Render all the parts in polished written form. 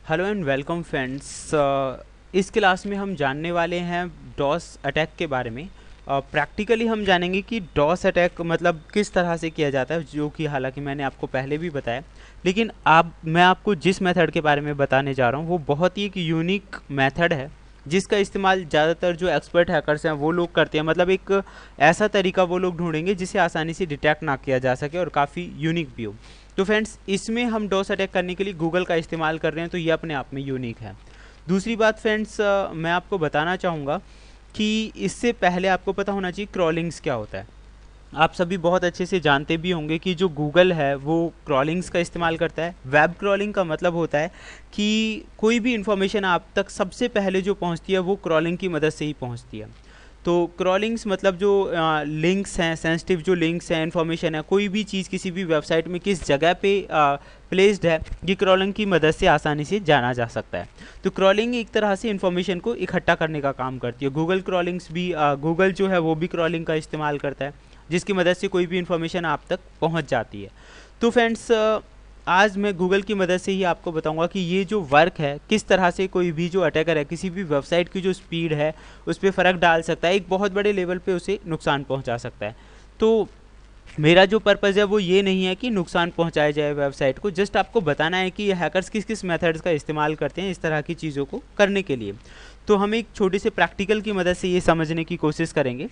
Hello and welcome friends. इस class में हम जानने वाले हैं डॉस अटैक के बारे में। प्रैक्टिकली हम जानेंगे कि डॉस अटैक मतलब किस तरह से किया जाता है, जो कि हालांकि मैंने आपको पहले भी बताया। लेकिन मैं आपको जिस मेथड के बारे में बताने जा रहा हूँ वो बहुत ही एक यूनिक मेथड है, जिसका इस्तेमाल ज़्यादातर जो एक्सपर्ट हैकर्स हैं वो लोग करते हैं। मतलब एक ऐसा तरीका वो लोग ढूंढेंगे जिसे आसानी से डिटेक्ट ना किया जा सके और काफ़ी यूनिक भी हो। तो फ्रेंड्स, इसमें हम डॉस अटैक करने के लिए गूगल का इस्तेमाल कर रहे हैं, तो ये अपने आप में यूनिक है। दूसरी बात फ्रेंड्स, मैं आपको बताना चाहूँगा कि इससे पहले आपको पता होना चाहिए क्रॉलिंग्स क्या होता है। आप सभी बहुत अच्छे से जानते भी होंगे कि जो गूगल है वो क्रॉलिंग्स का इस्तेमाल करता है। वेब क्रॉलिंग का मतलब होता है कि कोई भी इंफॉर्मेशन आप तक सबसे पहले जो पहुंचती है वो क्रॉलिंग की मदद से ही पहुंचती है। तो क्रॉलिंग्स मतलब जो लिंक्स हैं, सेंसिटिव जो लिंक्स हैं, इन्फॉर्मेशन है, कोई भी चीज़ किसी भी वेबसाइट में किस जगह पे प्लेस्ड है, ये क्रॉलिंग की मदद से आसानी से जाना जा सकता है। तो क्रॉलिंग एक तरह से इन्फॉर्मेशन को इकट्ठा करने का काम करती है। गूगल क्रॉलिंग्स भी गूगल जो है वो भी क्रॉलिंग का इस्तेमाल करता है, जिसकी मदद से कोई भी इन्फॉर्मेशन आप तक पहुंच जाती है। तो फ्रेंड्स, आज मैं गूगल की मदद से ही आपको बताऊंगा कि ये जो वर्क है किस तरह से कोई भी जो अटैकर है किसी भी वेबसाइट की जो स्पीड है उस पर फ़र्क डाल सकता है, एक बहुत बड़े लेवल पे उसे नुकसान पहुंचा सकता है। तो मेरा जो पर्पज़ है वो ये नहीं है कि नुकसान पहुंचाया जाए वेबसाइट को, जस्ट आपको बताना है कि हैकर्स किस किस मेथड्स का इस्तेमाल करते हैं इस तरह की चीज़ों को करने के लिए। तो हम एक छोटे से प्रैक्टिकल की मदद से ये समझने की कोशिश करेंगे।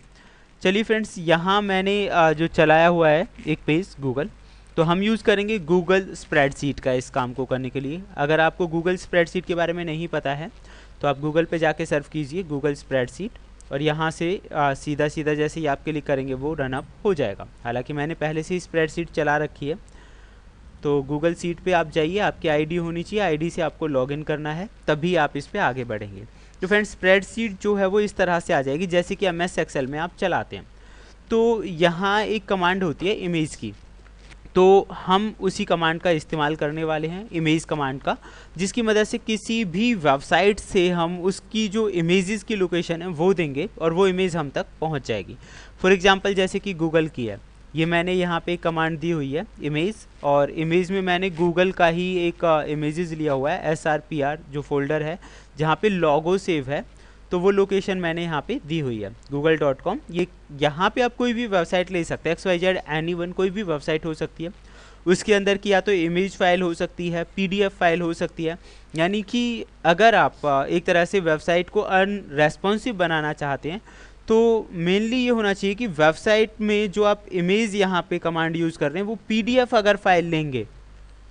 चलिए फ्रेंड्स, यहाँ मैंने जो चलाया हुआ है एक पेज गूगल, तो हम यूज़ करेंगे गूगल स्प्रेडशीट का इस काम को करने के लिए। अगर आपको गूगल स्प्रेडशीट के बारे में नहीं पता है तो आप गूगल पे जाके सर्च कीजिए गूगल स्प्रेडशीट, और यहाँ से सीधा सीधा जैसे ही आप क्लिक करेंगे वो रन अप हो जाएगा। हालांकि मैंने पहले से ही स्प्रेडशीट चला रखी है। तो गूगल शीट पे आप जाइए, आपकी आईडी होनी चाहिए, आईडी से आपको लॉगिन करना है, तभी आप इस पर आगे बढ़ेंगे। तो फ्रेंड्स, स्प्रेडशीट जो है वो इस तरह से आ जाएगी जैसे कि एमएस एक्सेल में आप चलाते हैं। तो यहाँ एक कमांड होती है इमेज की, तो हम उसी कमांड का इस्तेमाल करने वाले हैं, इमेज कमांड का, जिसकी मदद से किसी भी वेबसाइट से हम उसकी जो इमेजेस की लोकेशन है वो देंगे और वो इमेज हम तक पहुंच जाएगी। फॉर एग्जांपल जैसे कि गूगल की है, ये मैंने यहाँ पे कमांड दी हुई है इमेज, और इमेज में मैंने गूगल का ही एक इमेजेस लिया हुआ है, SRPR जो फोल्डर है जहाँ पे लोगो सेव है, तो वो लोकेशन मैंने यहाँ पे दी हुई है google.com। ये यहाँ पे आप कोई भी वेबसाइट ले सकते हैं, XYZ एनीवन, कोई भी वेबसाइट हो सकती है। उसके अंदर की या तो इमेज फाइल हो सकती है, PDF फाइल हो सकती है। यानी कि अगर आप एक तरह से वेबसाइट को अनरेस्पॉन्सिव बनाना चाहते हैं तो मेनली ये होना चाहिए कि वेबसाइट में जो आप इमेज यहाँ पे कमांड यूज़ कर रहे हैं वो PDF अगर फाइल लेंगे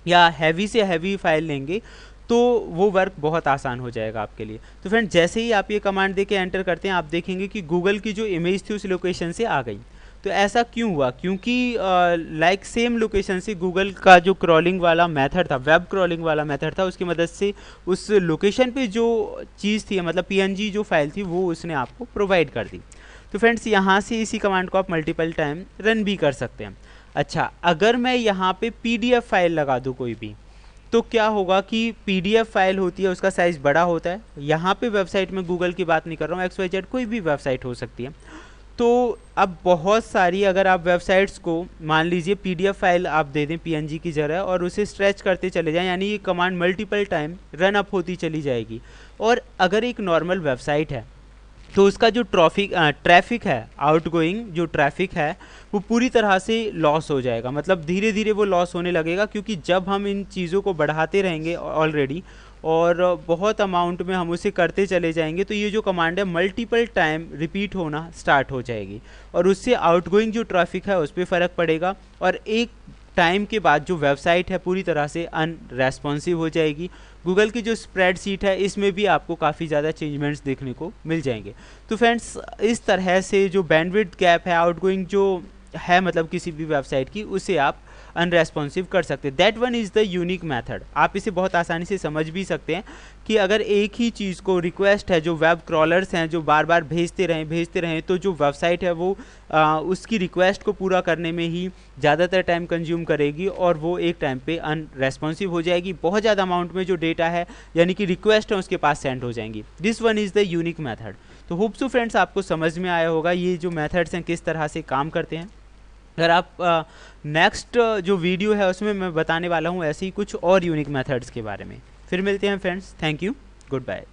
या हैवी से हैवी फाइल लेंगे तो वो वर्क बहुत आसान हो जाएगा आपके लिए। तो फ्रेंड, जैसे ही आप ये कमांड देके एंटर करते हैं आप देखेंगे कि गूगल की जो इमेज थी उस लोकेशन से आ गई। तो ऐसा क्यों हुआ? क्योंकि लाइक सेम लोकेशन से गूगल का जो क्रॉलिंग वाला मेथड था, वेब क्रॉलिंग वाला मेथड था, उसकी मदद से उस लोकेशन पे जो चीज़ थी, मतलब PNG जो फाइल थी, वो उसने आपको प्रोवाइड कर दी। तो फ्रेंड्स, यहाँ से इसी कमांड को आप मल्टीपल टाइम रन भी कर सकते हैं। अच्छा, अगर मैं यहाँ पे PDF फाइल लगा दूँ कोई भी, तो क्या होगा कि PDF फाइल होती है उसका साइज़ बड़ा होता है। यहाँ पे वेबसाइट में गूगल की बात नहीं कर रहा हूँ, XYZ कोई भी वेबसाइट हो सकती है। तो अब बहुत सारी अगर आप वेबसाइट्स को मान लीजिए PDF फाइल आप दे दें PNG की जगह और उसे स्ट्रेच करते चले जाएं, यानी ये command multiple time run up होती चली जाएगी। और अगर एक नॉर्मल वेबसाइट है तो उसका जो ट्रैफिक है, आउटगोइंग जो ट्रैफिक है, वो पूरी तरह से लॉस हो जाएगा। मतलब धीरे धीरे वो लॉस होने लगेगा, क्योंकि जब हम इन चीज़ों को बढ़ाते रहेंगे ऑलरेडी और बहुत अमाउंट में हम उसे करते चले जाएंगे, तो ये जो कमांड है मल्टीपल टाइम रिपीट होना स्टार्ट हो जाएगी और उससे आउटगोइंग जो ट्रैफिक है उस पर फ़र्क पड़ेगा और एक टाइम के बाद जो वेबसाइट है पूरी तरह से अनरेस्पॉन्सिव हो जाएगी। गूगल की जो स्प्रेडशीट है इसमें भी आपको काफ़ी ज़्यादा चेंजमेंट्स देखने को मिल जाएंगे। तो फ्रेंड्स, इस तरह से जो बैंडविड्थ गैप है, आउटगोइंग जो है मतलब किसी भी वेबसाइट की, उसे आप अनरेस्पॉन्सिव कर सकते हैं। That one is the unique method. आप इसे बहुत आसानी से समझ भी सकते हैं कि अगर एक ही चीज़ को रिक्वेस्ट है, जो वेब क्रॉलर्स हैं जो बार बार भेजते रहें, तो जो वेबसाइट है वो उसकी रिक्वेस्ट को पूरा करने में ही ज़्यादातर टाइम कंज्यूम करेगी और वो एक टाइम पे अनरेस्पॉन्सिव हो जाएगी। बहुत ज़्यादा अमाउंट में जो डेटा है यानी कि रिक्वेस्ट है उसके पास सेंड हो जाएंगी। This one is the unique method. तो होप सो फ्रेंड्स आपको समझ में आया होगा ये जो मेथड्स हैं किस तरह से काम करते हैं। अगर आप नेक्स्ट जो वीडियो है उसमें मैं बताने वाला हूँ ऐसे ही कुछ और यूनिक मेथड्स के बारे में। फिर मिलते हैं friends, thank you, good bye.